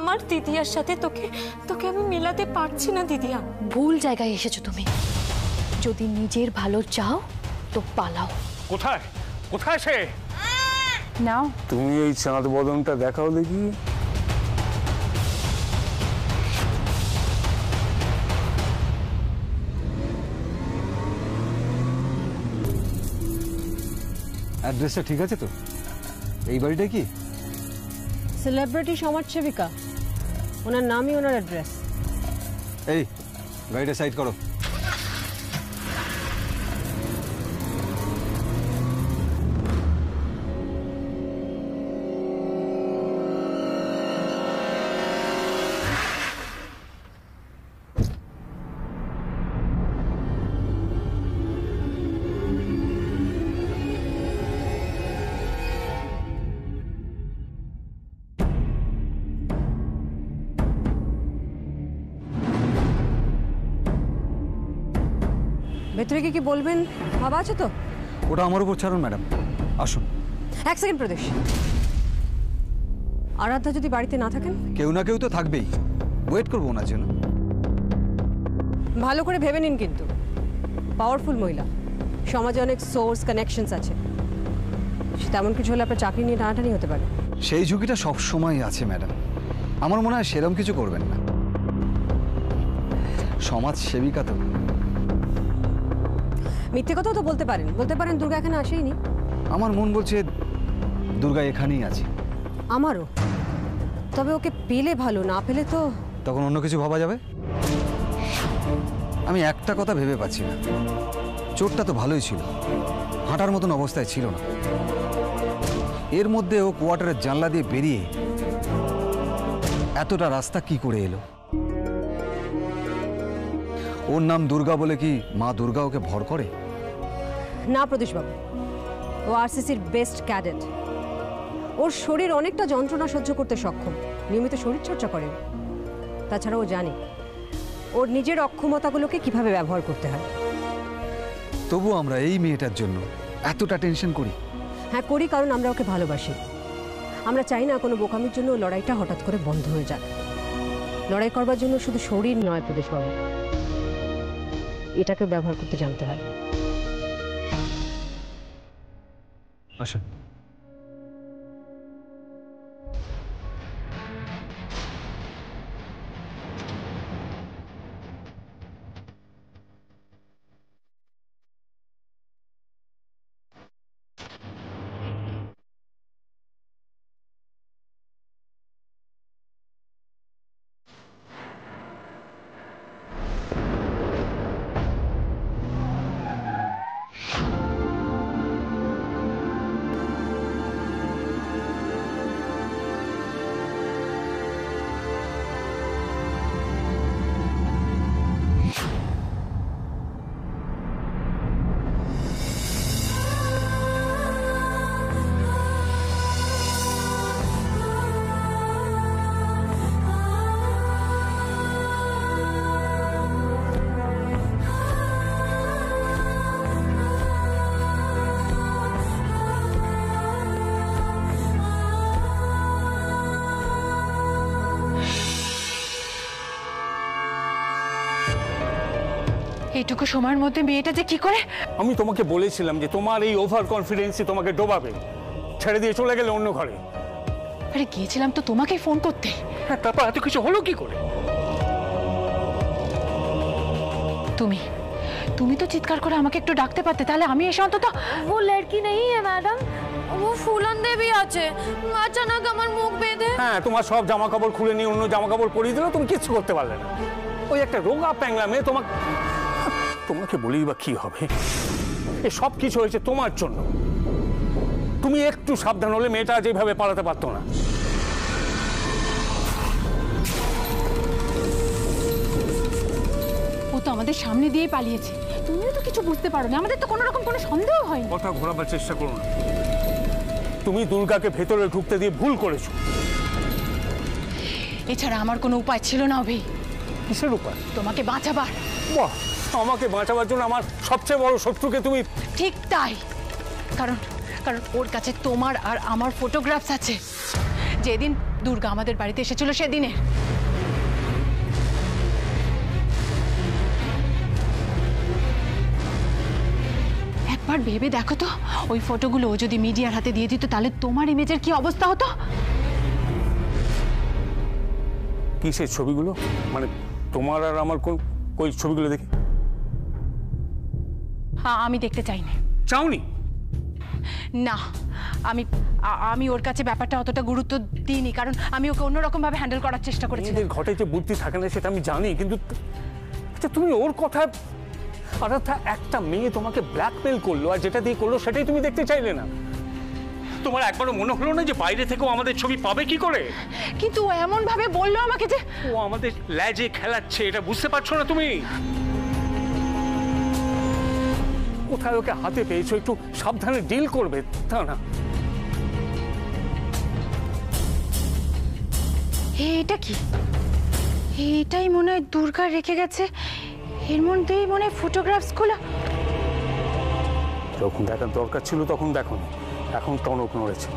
আমার দিদিয়ার সাথে তোকে তোকে আমি মেলাতে পারছি না দিদিয়া। ভুল জায়গায় এসেছো তুমি। যদি নিজের ভালো চাও তো পালাও। কোথায় কোথায় সে? নাও তুমি এই চাঁদ বদনটা দেখাও দেখি। অ্যাড্রেসটা ঠিক আছে তো? এই বাড়িটা কি? সেলিব্রিটি সমাজসেবিকা, ওনার নামই ওনার অ্যাড্রেস। এই গাড়িটা সাইড করো। ভেতরে কি বলবেন ভাবা আছে তো? ওটা আমার উপর ছাড়ুন ম্যাডাম, আসুন। এক সেকেন্ড প্রদেশ, আরাধ্যা যদি বাড়িতে না থাকেন? কেউ না কেউ তো থাকবেই, ওয়েট করবো ওনার জন্য। ভালো করে ভেবে নিন, কিন্তু পাওয়ারফুল মহিলা, সমাজে অনেক সোর্স কানেকশনস আছে, তেমন কিছু হলে আপনার চাকরি নিয়ে টানাটানি হতে পারে। সেই ঝুঁকিটা সবসময় আছে ম্যাডাম, আমার মনে হয় সেরকম কিছু করবেন না। সমাজ সেবিকা তো। মিথ্যে কথাও তো বলতে পারেন দুর্গা এখানে আসেইনি। আমার মন বলছে দুর্গা এখানেই আছে। আমারও, তবে ওকে পেলে ভালো, না পেলে তো তখন অন্য কিছু ভাবা যাবে। আমি একটা কথা ভেবে পাচ্ছি না, চোরটা তো ভালোই ছিল, হাঁটার মতন অবস্থায় ছিল না। এর মধ্যে ও কোয়ার্টারের জানলা দিয়ে বেরিয়ে এতটা রাস্তা কি করে এলো? ওর নাম দুর্গা বলে কি মা দুর্গা ওকে ভর করে? না প্রদেশবাবু, ও আরসিসির বেস্ট ক্যাডেট। ওর শরীর অনেকটা যন্ত্রণা সহ্য করতে সক্ষম, নিয়মিত শরীরচর্চা করেন। তাছাড়া ও জানে ওর নিজের অক্ষমতাগুলোকে কিভাবে ব্যবহার করতে হয়। তবু আমরা এই মেয়েটার জন্য এতটা টেনশন করি। হ্যাঁ করি, কারণ আমরা ওকে ভালোবাসি। আমরা চাই না কোনো বোকামির জন্য লড়াইটা হঠাৎ করে বন্ধ হয়ে যাক। লড়াই করবার জন্য শুধু শরীর নয় প্রদেশবাবু, এটাকে ব্যবহার করতে জানতে হয়। আচ্ছা, এইটুকু সময়ের মধ্যে মেয়েটা যে কি করে? আমি তোমাকে বলেছিলাম যে তোমার এই ওভার কনফিডেন্সই তোমাকে ডোবাবে, ছেড়ে দিয়ে চলে গেলে অন্য ঘরে। আরে গিয়েছিলাম তো তোমাকেই ফোন করতে। হ্যাঁ, তারপর এত কিছু হলো কি করে? তুমি তো চিৎকার করে আমাকে একটু ডাকতে পারতে, তাহলে আমি এসে অন্তত। वो लड़की नहीं है मैडम, वो फूलन देवी আছে। अचानक আমার মুখ বেঁধে। হ্যাঁ, তোমার সব জামা কাপড় খুলে নিয়ে অন্য জামা কাপড় পরিয়ে দিল, তুমি কিচ্ছু করতে পারলে না। ওই একটা রোগা প্যাংলা মেয়ে তোমাকে বলি বা কি হবে? এ সব কিছু হয়েছে তোমার জন্য। তুমি একটু সাবধান হলে মেয়েটা যেভাবে পালাতে পারতো না। ও তো আমাদের সামনে দিয়ে পালিয়েছে, তুমিও তো কিছু বুঝতে পারো না, আমাদের তো কোনো রকম কোনো সন্দেহ হয়নি। কথা ঘোরাবার চেষ্টা করো না। তুমি দুর্গাকে ভেতরে ঢুকতে দিয়ে ভুল করেছো। এছাড়া আমার কোনো উপায় ছিল না অভি। কিসের উপায়? তোমাকে বাঁচাবার। বাহ, আমাকে বাঁচাবার জন্য আমার সবচেয়ে বড় শত্রুকে তুমি। ঠিক তাই, কারণ ওর কাছে তোমার আর আমার ফটোগ্রাফস আছে, যেদিন দুর্গা আমাদের বাড়িতে এসেছিল সেদিনের। একবার ভেবে দেখো তো, ওই ফটোগুলো ও যদি মিডিয়ার হাতে দিয়ে দিত তাহলে তোমার ইমেজের কি অবস্থা হতো? কিসের ছবিগুলো? মানে তোমার আর আমার ওই ছবিগুলো দেখি? হ্যাঁ, আমি দেখতে চাইনি। চাওনি? না, আমি ওর কাছে ব্যাপারটা অতটা গুরুত্ব দিইনি, কারণ আমি ওকে অন্যরকম ভাবে হ্যান্ডেল করার চেষ্টা করেছি। নিজের ঘটে যে বুদ্ধি থাকে না সেটা আমি জানি, কিন্তু আচ্ছা তুমি ওর কথা, আর একটা মেয়ে তোমাকে ব্ল্যাকমেল করলো আর যেটা দিয়ে করলো সেটাই তুমি দেখতে চাইলে না? তোমার একবারও মনে হলো না যে বাইরে থেকেও আমাদের ছবি পাবে কি করে? কিন্তু ও এমন ভাবে বললো আমাকে যে ও আমাদের ল্যাজে খেলাচ্ছে, এটা বুঝতে পারছো না তুমি? কোথায় ওকে হাতে পেয়েছো, একটু সাবধানে ডিল করবে, তা না? এটা কি? এটাই মনে হয় দুর্গা রেখে গেছে, এর মধ্যেই মনে হয় ফটোগ্রাফস গুলো। যখন দেখার দরকার ছিল তখন দেখো, এখন টনক নড়েছে।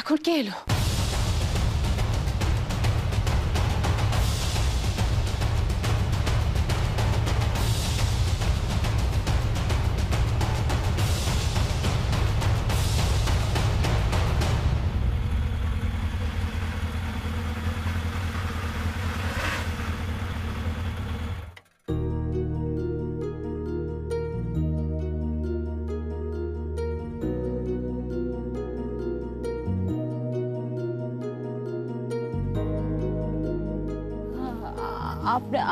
এখন কে এলো?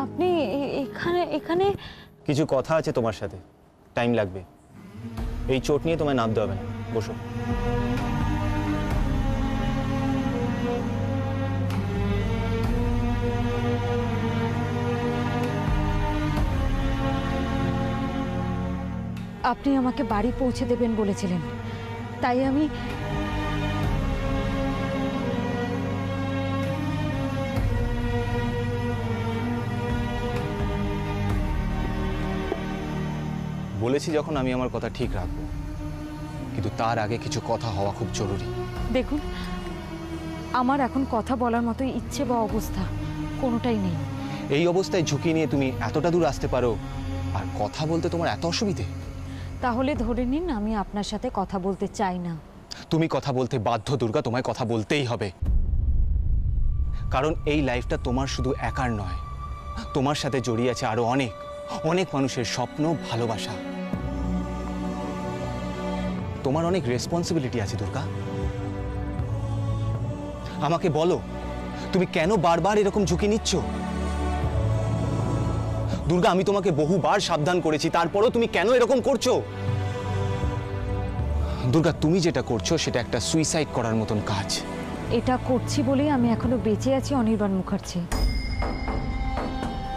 আপনি এখানে কিছু কথা আছে তোমার সাথে, টাইম লাগবে। এই চোট নিয়ে তোমায় নামতে হবে না, বসো। আপনি আমাকে বাড়ি পৌঁছে দেবেন বলেছিলেন, তাই আমি বলেছি যখন আমি আমার কথা ঠিক রাখবো, কিন্তু তার আগে কিছু কথা হওয়া খুব জরুরি। দেখুন, আমার এখন কথা বলার মতো ইচ্ছে বা অবস্থা কোনোটাই নেই। এই অবস্থায় ঝুঁকি নিয়ে তুমি এতটা দূর আসতে পারো আর কথা বলতে তোমার এত অসুবিধে? তাহলে ধরে নিন আমি আপনার সাথে কথা বলতে চাই না। তুমি কথা বলতে বাধ্য দুর্গা, তোমায় কথা বলতেই হবে। কারণ এই লাইফটা তোমার শুধু একার নয়, তোমার সাথে জড়িয়ে আছে আরো অনেক অনেক মানুষের স্বপ্ন, ভালোবাসা। তোমার অনেক রেসপন্সিবিলিটি আছে দুর্গা। আমাকে বলো, তুমি কেন বারবার এরকম ঝুঁকি নিচ্ছ? দুর্গা, আমি তোমাকে বহুবার সাবধান করেছি, তারপরও তুমি কেন এরকম করছো? দুর্গা, তুমি যেটা করছো সেটা একটা সুইসাইড করার মতন কাজ। এটা করছি বলেই আমি এখনো বেঁচে আছি অনির্বাণ মুখার্জি।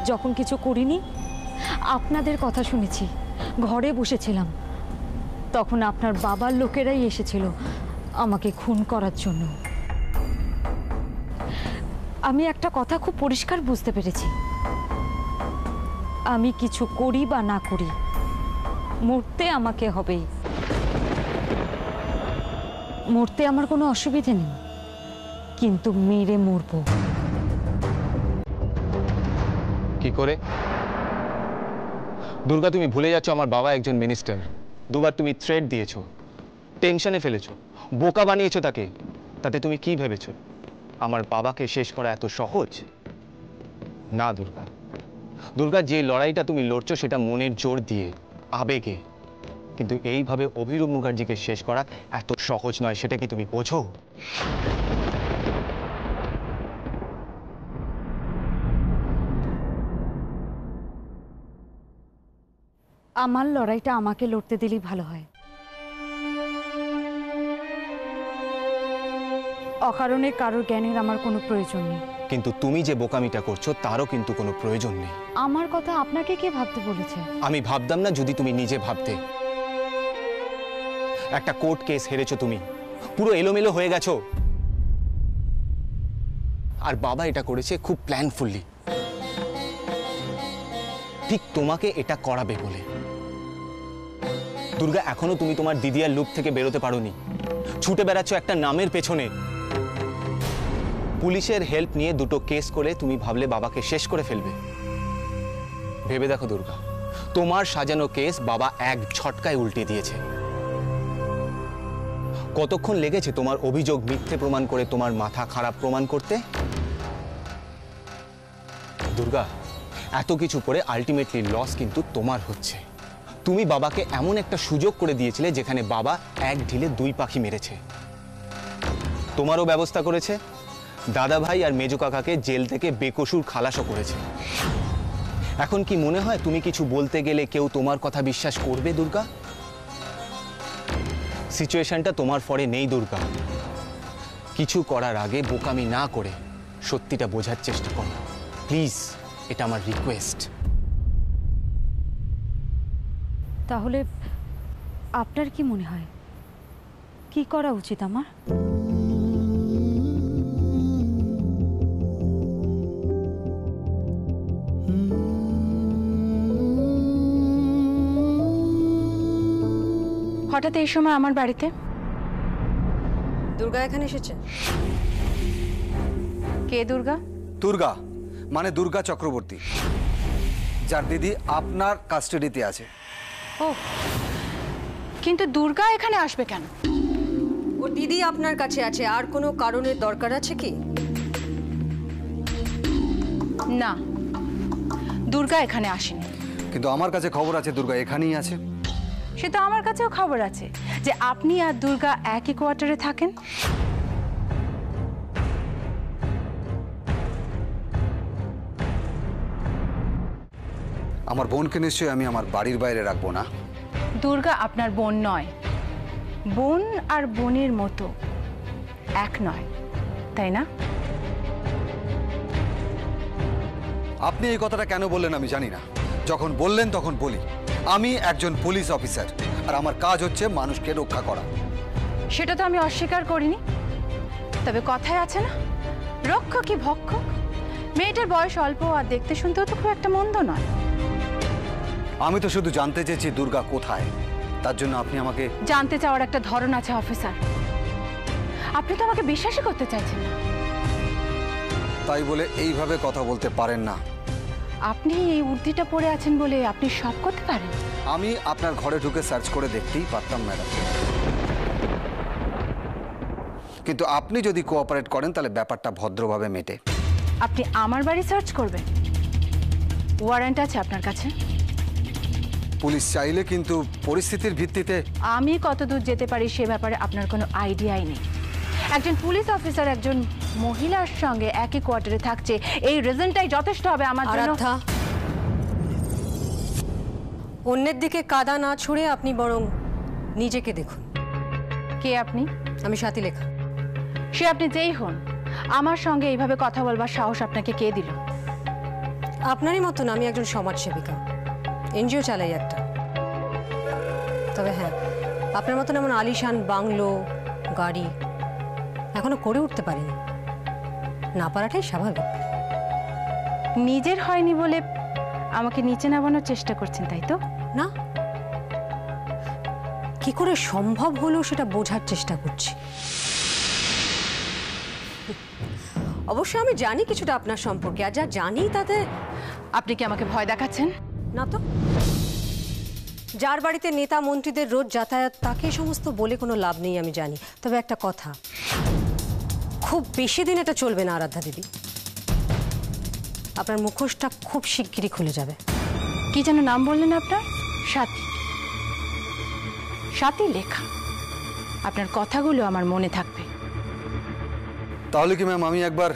যখন কিছু করিনি, আপনাদের কথা শুনেছি, ঘরে বসেছিলাম, তখন আপনার বাবার লোকেরাই এসেছিল আমাকে খুন করার জন্য। আমি একটা কথা খুব পরিষ্কার বুঝতে পেরেছি, আমি কিছু করি বা না করি, মরতে আমাকে হবেই। মরতে আমার কোনো অসুবিধে নেই, কিন্তু মেরে মরবো। কি করে? দুর্গা, তুমি ভুলে যাচ্ছ আমার বাবা একজন মিনিস্টার। দুবার তুমি থ্রেট দিয়েছো, টেনশনে ফেলেছো, বোকা বানিয়েছো তাকে। তাতে তুমি কি ভেবেছো আমার বাবাকে শেষ করা এত সহজ? না দুর্গা, দুর্গা, যে লড়াইটা তুমি লড়ছো সেটা মনের জোর দিয়ে, আবেগে। কিন্তু এইভাবে অভিরূপ মুখার্জিকে শেষ করা এত সহজ নয়, সেটা কি তুমি বোঝো? আমার লড়াইটা আমাকে লড়তে দিলেই ভালো হয়। অকারণে কারোর জ্ঞানের আমার কোনো প্রয়োজন নেই। কিন্তু তুমি যে বোকামিটা করছো তারও কিন্তু কোনো প্রয়োজন নেই। আমার কথা আপনাকে কে ভাবতে বলেছে? আমি ভাবতাম না যদি তুমি নিজে ভাবতে। একটা কোর্ট কেস হেরেছো তুমি, পুরো এলোমেলো হয়ে গেছো। আর বাবা এটা করেছে খুব প্ল্যানফুলি, ঠিক তোমাকে এটা করাবে বলে। দুর্গা, এখনো তুমি তোমার দিদিয়ার লুপ থেকে বেরোতে পারোনি। ছুটে বেড়াচ্ছ একটা নামের পেছনে। পুলিশের হেল্প নিয়ে দুটো কেস করে তুমি ভাবলে বাবাকে শেষ করে ফেলবে। ভেবে দেখো দুর্গা, তোমার সাজানো কেস বাবা এক ঝটকায় উল্টে দিয়েছে। কতক্ষণ লেগেছে তোমার অভিযোগ মিথ্যে প্রমাণ করে তোমার মাথা খারাপ প্রমাণ করতে? দুর্গা, এত কিছু করে আলটিমেটলি লস কিন্তু তোমার হচ্ছে। তুমি বাবাকে এমন একটা সুযোগ করে দিয়েছিলে যেখানে বাবা এক ঢিলে দুই পাখি মেরেছে। তোমারও ব্যবস্থা করেছে, দাদা ভাই আর মেজো কাকাকে জেল থেকে বেকসুর খালাসও করেছে। এখন কি মনে হয় তুমি কিছু বলতে গেলে কেউ তোমার কথা বিশ্বাস করবে দুর্গা? সিচুয়েশনটা তোমার ফরে নেই দুর্গা। কিছু করার আগে বোকামি না করে সত্যিটা বোঝার চেষ্টা করো প্লিজ, এটা আমার রিকোয়েস্ট। তাহলে আপনার কি মনে হয় কি করা উচিত আমার? হঠাৎ এই সময় আমার বাড়িতে? দুর্গা এখানে এসেছে। কে দুর্গা? দুর্গা মানে দুর্গা চক্রবর্তী, যার দিদি আপনার কাস্টাডিতে আছে। ও, কিন্তু দুর্গা এখানে আসবে কেন? ওর দিদি আপনার কাছে আছে, আর কোনো কারণের দরকার আছে কি? না, দুর্গা এখানে আসেনি। কিন্তু আমার কাছে খবর আছে দুর্গা এখানেই আছে। সে তো আমার কাছেও খবর আছে যে আপনি আর দুর্গা একই কোয়ার্টারে থাকেন। আমার বোনকে নিশ্চয়ই আমি আমার বাড়ির বাইরে রাখবো না। দুর্গা আপনার বোন নয়, বোন আর বোনের মতো এক নয়, তাই না? আপনি এই কথাটা কেন বললেন আমি জানি না, যখন বললেন তখন বলি, আমি একজন পুলিশ অফিসার আর আমার কাজ হচ্ছে মানুষকে রক্ষা করা। সেটা তো আমি অস্বীকার করিনি, তবে কথায় আছে না, রক্ষক কি ভক্ষক। মেয়েটার বয়স অল্প আর দেখতে শুনতেও তো খুব একটা মন্দ নয়। আমি তো শুধু জানতে চেয়েছি দুর্গা কোথায়, তার জন্য আপনি আমাকে জানতে চাওয়ার একটা ধরন আছে অফিসার, আপনি তো আমাকে বিশ্বাসই করতে চাইছেন না। তাই বলে এইভাবে কথা বলতে পারেন না। আপনি এই উর্দিটা পরে আছেন বলে আপনি সব করতে পারেন? আমি আপনার ঘরে ঢুকে সার্চ করে দেখতেই পারতাম ম্যাডাম, কিন্তু আপনি যদি কোঅপারেট করেন তাহলে ব্যাপারটা ভদ্রভাবে মেটে। আপনি আমার বাড়ি সার্চ করবেন? ওয়ারেন্ট আছে আপনার কাছে? পুলিশ চাইলে, কিন্তু পরিস্থিতির ভিত্তিতে। আমি কতদূর যেতে পারি সে ব্যাপারে আপনার কোনো আইডিয়াই নেই। একজন পুলিশ অফিসার একজন মহিলার সঙ্গে একই কোয়ার্টারে থাকছে, এই রিজনটাই যথেষ্ট হবে আমার জন্য। আরাধ্যা, অন্যের দিকে কাদা না ছুঁড়ে আপনি বরং নিজেকে দেখুন। কে আপনি? আমি স্বাতিলেখা। সে আপনি যেই হন, আমার সঙ্গে এইভাবে কথা বলবার সাহস আপনাকে কে দিল? আপনারই মতন আমি একজন সমাজসেবিকা, এনজিও চালাই একটা। তবে হ্যাঁ, আপনার মতন এমন আলিশান বাংলো গাড়ি এখনো করে উঠতে পারিনি, না পারাটাই স্বাভাবিক। নিজের হয়নি বলে আমাকে নিচে নামানোর চেষ্টা করছেন, তাই তো? না, কি করে সম্ভব হলো সেটা বোঝার চেষ্টা করছি। অবশ্য আমি জানি কিছুটা আপনার সম্পর্কে, আর যা জানি তাতে। আপনি কি আমাকে ভয় দেখাচ্ছেন? না তো, যার বাড়িতে নেতা মন্ত্রীদের রোজ যাতায়াত তাকে সমস্ত বলে কোনো লাভ নেই, আমি জানি। তবে একটা কথা, খুব বেশি দিন এটা চলবে না আরাধ্যা দিদি, আপনার মুখোশটা খুব শিগগিরই খুলে যাবে। কি যেন নাম বললেন আপনার? স্বাতী। স্বাতিলেখা। আপনার কথাগুলো আমার মনে থাকবে। তাহলে কি ম্যাম আমি একবার।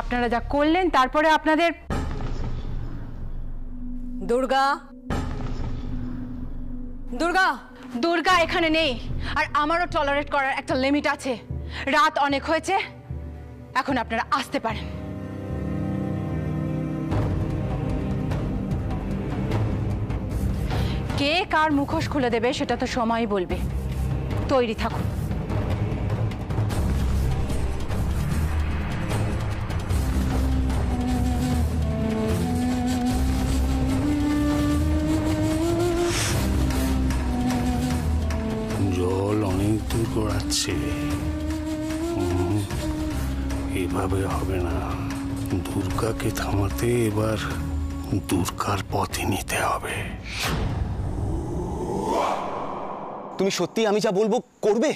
আপনারা যা করলেন তারপরে আপনাদের। দুর্গা, দুর্গা, দুর্গা এখানে নেই, আর আমারও টলারেট করার একটা লিমিট আছে। রাত অনেক হয়েছে, এখন আপনারা আসতে পারেন। কে কার মুখোশ খুলে দেবে সেটা তো সময়ই বলবে। তৈরি থাকুন। এভাবে হবে না। দুর্গাকে থামাতে এবার দুর্গার পথে নিতে হবে। তুমি সত্যি আমি যা বলবো করবে?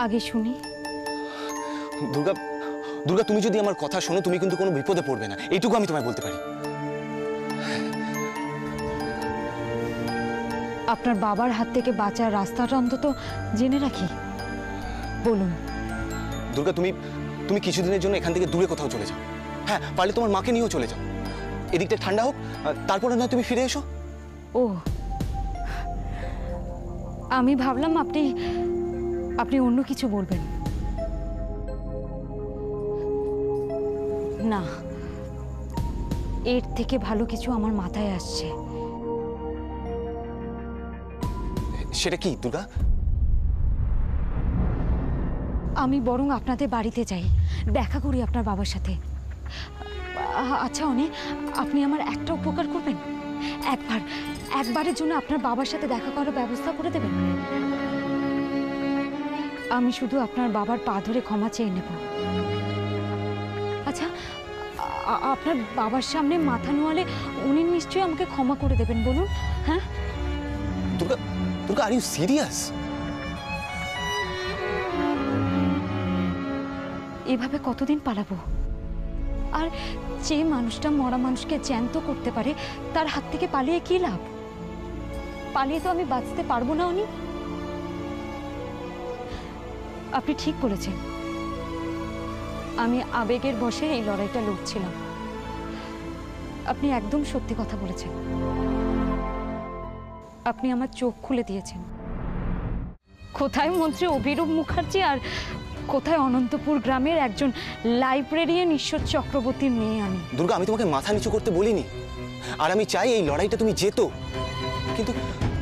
আগে শুনি। দুর্গা, দুর্গা তুমি যদি আমার কথা শোনো তুমি কিন্তু কোনো বিপদে পড়বে না, এইটুকু আমি তোমায় বলতে পারি। আপনার বাবার হাত থেকে বাঁচার রাস্তাটা অন্তত জেনে রাখি। বলুন। দুর্গা, তুমি তুমি কিছুদিনের জন্য এখান থেকে দূরে কোথাও চলে যাও। হ্যাঁ, পারলে তোমার মাকে নিয়েও চলে যাও। এদিকটা ঠান্ডা হোক, তারপরে না তুমি ফিরে এসো। ও, আমি ভাবলাম আপনি আপনি অন্য কিছু বলবেন। না, এর থেকে ভালো কিছু আমার মাথায় আসছে। সেটা কি দুর্গা? আমি বরং আপনাদের বাড়িতে যাই, দেখা করি আপনার বাবার সাথে। আচ্ছা অনি, আপনি আমার একটা উপকার করবেন? একবারের জন্য আপনার বাবার সাথে দেখা করার ব্যবস্থা করে দেবেন। আমি শুধু আপনার বাবার পা ধরে ক্ষমা চেয়ে নেব। আচ্ছা, আপনার বাবার সামনে মাথা নোয়ালে উনি নিশ্চয়ই আমাকে ক্ষমা করে দেবেন, বলুন। হ্যাঁ Durga, Durga, are you serious? এভাবে কতদিন পালাবো? আর যে মানুষটা মরা মানুষকে জ্যান্ত করতে পারে তার হাত থেকে পালিয়ে কি লাভ? পালিয়ে তো আমি বাঁচতে পারবো না। উনি, আপনি ঠিক বলেছেন। আমি আবেগের বশে এই লড়াইটা লড়ছিলাম। আপনি একদম সত্যি কথা বলেছেন। আপনি আমার চোখ খুলে দিয়েছেন। কোথায় মন্ত্রী অভিরূপ মুখার্জি আর কোথায় অনন্তপুর গ্রামের একজন লাইব্রেরিয়ান ঈশ্বর চক্রবর্তীর মেয়ে আমি। দুর্গা, আমি তোমাকে মাথা নিচু করতে বলিনি, আর আমি চাই এই লড়াইটা তুমি জেতো, কিন্তু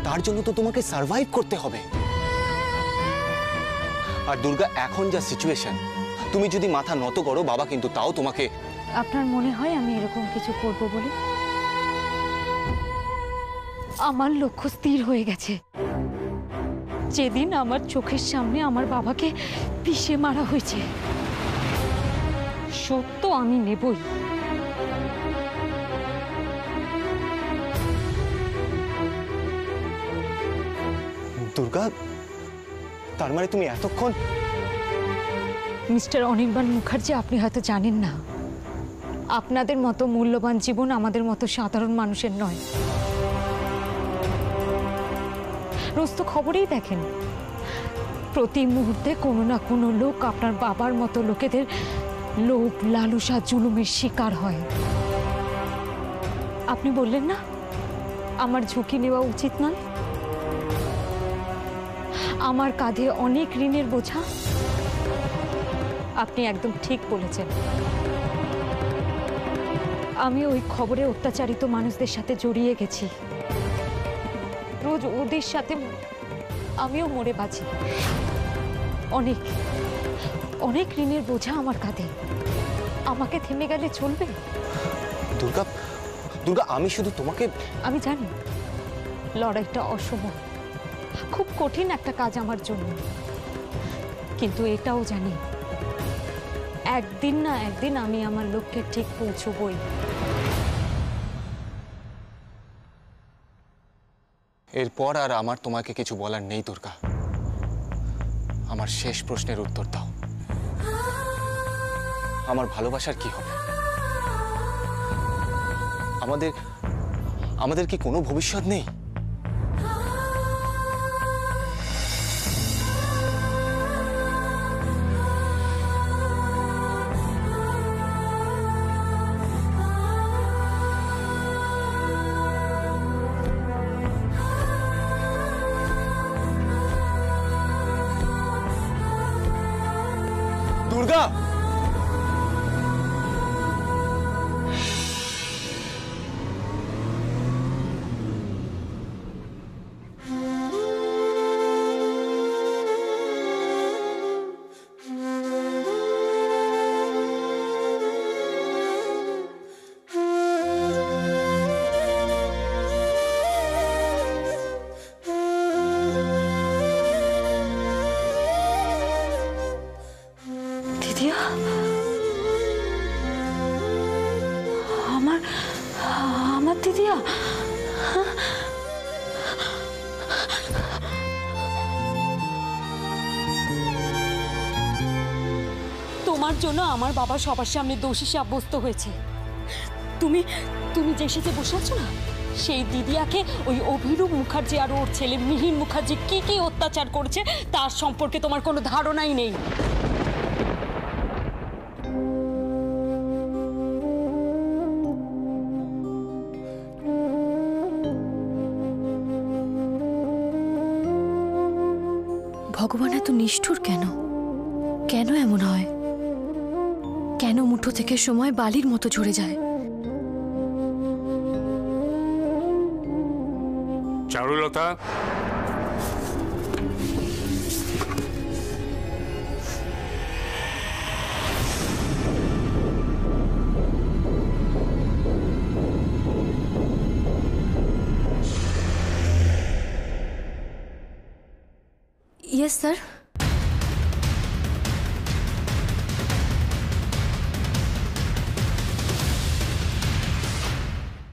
তার জন্য তো তোমাকে সার্ভাইভ করতে হবে। আর দুর্গা, এখন যা সিচুয়েশন, তুমি যদি মাথা নত করো বাবা কিন্তু তাও তোমাকে। আপনার মনে হয় আমি এরকম কিছু করব বলে? আমার লক্ষ্য স্থির হয়ে গেছে। যেদিন আমার চোখের সামনে আমার বাবাকে পিষে মারা হয়েছে, সত্য আমি নেবই। দুর্গা, তার মানে তুমি এতক্ষণ। মিস্টার অনির্বাণ মুখার্জি, আপনি হয়তো জানেন না, আপনাদের মতো মূল্যবান জীবন আমাদের মতো সাধারণ মানুষের নয়। রোজ তো খবরেই দেখেন, প্রতি মুহূর্তে কোনো না কোনো লোক আপনার বাবার মতো লোকেদের লোভ লালসা জুলুমের শিকার হয়। আপনি বললেন না আমার ঝুঁকি নেওয়া উচিত নয়? আমার কাঁধে অনেক ঋণের বোঝা। আপনি একদম ঠিক বলেছেন। আমি ওই খবরে অত্যাচারিত মানুষদের সাথে জড়িয়ে গেছি। রোজ ওদের সাথে আমিও মরে বাঁচি। অনেক অনেক ঋণের বোঝা আমার কাঁধে। আমাকে থেমে গেলে চলবে? দুর্গা, দুর্গা, আমি শুধু তোমাকে। আমি জানি লড়াইটা অসম, খুব কঠিন একটা কাজ আমার জন্য, কিন্তু এটাও জানি একদিন না একদিন আমি আমার লক্ষ্যে ঠিক পৌঁছবই। এরপর আর আমার তোমাকে কিছু বলার নেই দুর্গা। আমার শেষ প্রশ্নের উত্তর দাও, আমার ভালোবাসার কি হবে? আমাদের কি কোনো ভবিষ্যৎ নেই? দুর্গা, দিদিয়া, মহিলা। তোমার জন্য আমার বাবা সবার সামনে দোষী সাব্যস্ত হয়েছে। তুমি তুমি যে সেজে বসে আছো না, সেই দিদিয়াকে ওই অভিরূপ মুখার্জি আর ওর ছেলে মিহির মুখার্জি কি কি অত্যাচার করেছে তার সম্পর্কে তোমার কোনো ধারণাই নেই। ভগবান এত নিষ্ঠুর কেন? কেন এমন হয়? কেন মুঠো থেকে সময় বালির মতো ঝরে যায়? Charulata, yes sir.